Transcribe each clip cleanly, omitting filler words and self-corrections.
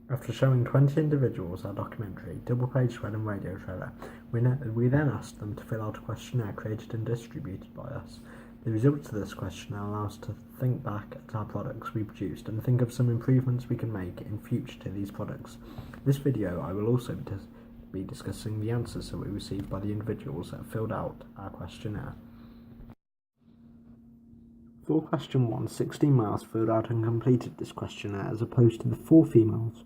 After showing 20 individuals our documentary, Double Page Spread and Radio Trailer, we then asked them to fill out a questionnaire created and distributed by us. The results of this questionnaire allow us to think back at our products we produced and think of some improvements we can make in future to these products. This video I will also be discussing the answers that we received by the individuals that filled out our questionnaire. For question 1, 16 males filled out and completed this questionnaire as opposed to the 4 females.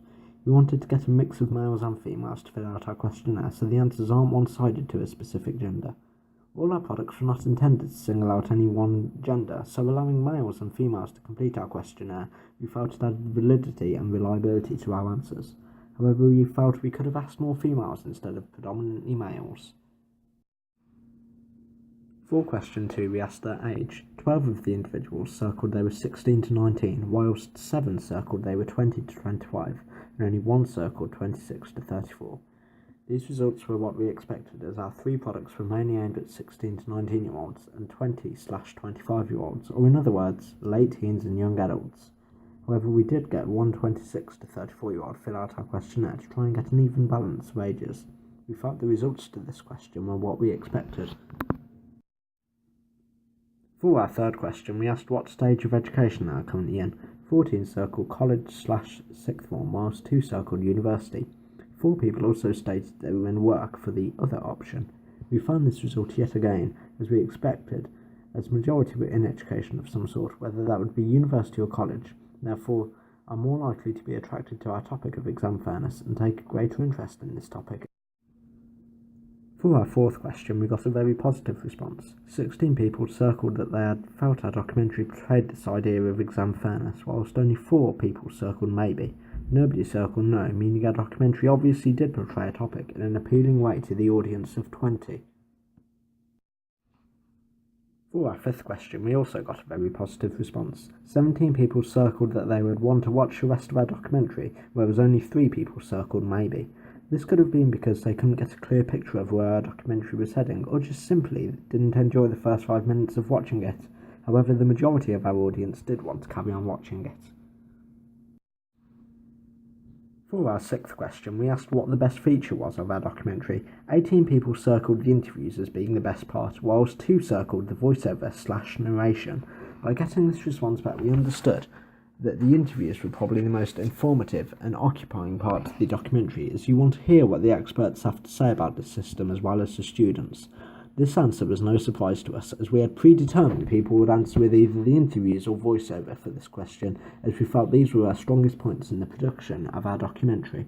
We wanted to get a mix of males and females to fill out our questionnaire so the answers aren't one-sided to a specific gender. All our products were not intended to single out any one gender, so allowing males and females to complete our questionnaire, we felt it added validity and reliability to our answers. However, we felt we could have asked more females instead of predominantly males. For question 2, we asked their age. 12 of the individuals circled they were 16 to 19, whilst 7 circled they were 20 to 25, and only 1 circled 26 to 34. These results were what we expected, as our 3 products were mainly aimed at 16 to 19-year-olds and 20/25-year-olds, or in other words, late teens and young adults. However, we did get 1 26 to 34-year-old fill out our questionnaire to try and get an even balance of ages. We felt the results to this question were what we expected. For our third question, we asked what stage of education they are currently in. 14 circled college/sixth form, whilst 2 circled university. 4 people also stated they were in work for the other option. We found this result yet again, as we expected, as majority were in education of some sort, whether that would be university or college, therefore are more likely to be attracted to our topic of exam fairness and take a greater interest in this topic. For our fourth question, we got a very positive response. 16 people circled that they had felt our documentary portrayed this idea of exam fairness, whilst only 4 people circled maybe. Nobody circled no, meaning our documentary obviously did portray a topic in an appealing way to the audience of 20. For our fifth question, we also got a very positive response. 17 people circled that they would want to watch the rest of our documentary, whereas only 3 people circled maybe. This could have been because they couldn't get a clear picture of where our documentary was heading, or just simply didn't enjoy the first 5 minutes of watching it. However, the majority of our audience did want to carry on watching it. For our sixth question, we asked what the best feature was of our documentary. 18 people circled the interviews as being the best part, whilst 2 circled the voiceover/narration. By getting this response back, we understood that the interviews were probably the most informative and occupying part of the documentary, as you want to hear what the experts have to say about the system as well as the students. This answer was no surprise to us, as we had predetermined people would answer with either the interviews or voiceover for this question, as we felt these were our strongest points in the production of our documentary.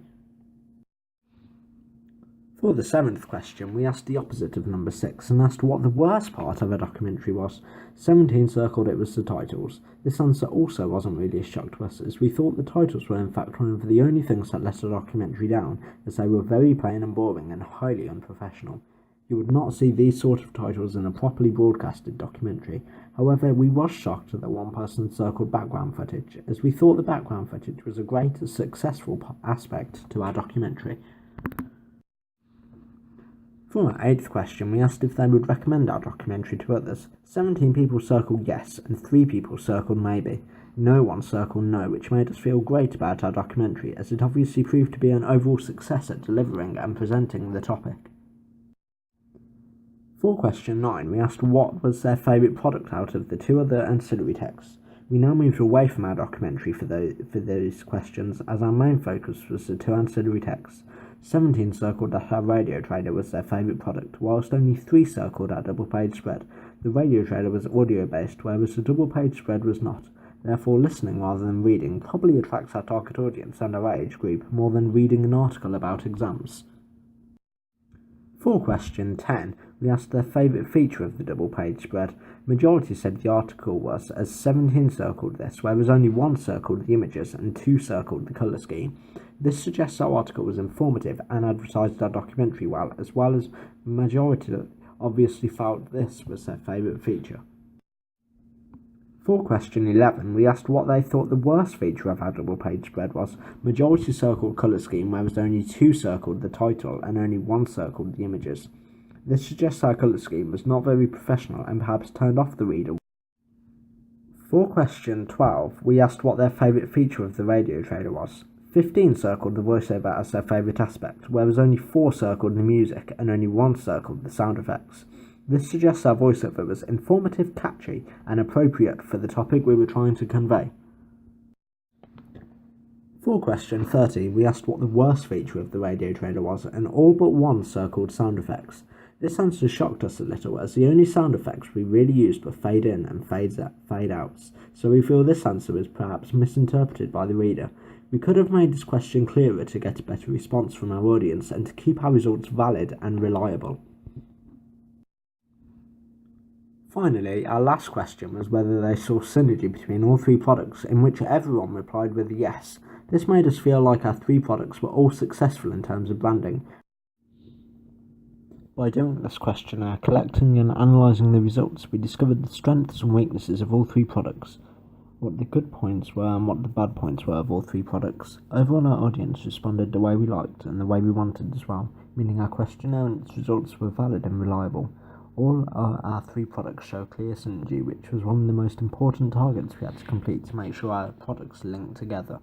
For the 7th question, we asked the opposite of number 6 and asked what the worst part of our documentary was. 17 circled it was the titles. This answer also wasn't really a shock to us, as we thought the titles were in fact one of the only things that let our documentary down, as they were very plain and boring and highly unprofessional. You would not see these sort of titles in a properly broadcasted documentary. However, we was shocked that one person circled background footage, as we thought the background footage was a great and successful aspect to our documentary. For our 8th question, we asked if they would recommend our documentary to others. 17 people circled yes, and 3 people circled maybe. No one circled no, which made us feel great about our documentary, as it obviously proved to be an overall success at delivering and presenting the topic. For question 9, we asked what was their favourite product out of the 2 other ancillary texts. We now moved away from our documentary for those questions, as our main focus was the 2 ancillary texts. 17 circled that our radio trailer was their favourite product, whilst only 3 circled our double page spread. The radio trailer was audio based, whereas the double page spread was not. Therefore, listening rather than reading probably attracts our target audience and our age group more than reading an article about exams. For question 10, we asked their favourite feature of the double page spread. Majority said the article was, as 17 circled this, whereas only 1 circled the images and 2 circled the colour scheme. This suggests our article was informative and advertised our documentary well as majority obviously felt this was their favourite feature. For question 11, we asked what they thought the worst feature of our double page spread was. Majority circled colour scheme, whereas only 2 circled the title and only 1 circled the images. This suggests our colour scheme was not very professional and perhaps turned off the reader. For question 12, we asked what their favourite feature of the radio trailer was. 15 circled the voiceover as their favourite aspect, whereas only 4 circled the music and only 1 circled the sound effects. This suggests our voiceover was informative, catchy, and appropriate for the topic we were trying to convey. For question 30, we asked what the worst feature of the radio trailer was, and all but 1 circled sound effects. This answer shocked us a little, as the only sound effects we really used were fade in and fade outs, so we feel this answer was perhaps misinterpreted by the reader. We could have made this question clearer to get a better response from our audience and to keep our results valid and reliable. Finally, our last question was whether they saw synergy between all 3 products, in which everyone replied with a yes. This made us feel like our 3 products were all successful in terms of branding. By doing this questionnaire, collecting and analysing the results, we discovered the strengths and weaknesses of all 3 products, what the good points were and what the bad points were of all 3 products. Overall, our audience responded the way we liked and the way we wanted as well, meaning our questionnaire and its results were valid and reliable. All our 3 products show clear synergy, which was one of the most important targets we had to complete to make sure our products linked together.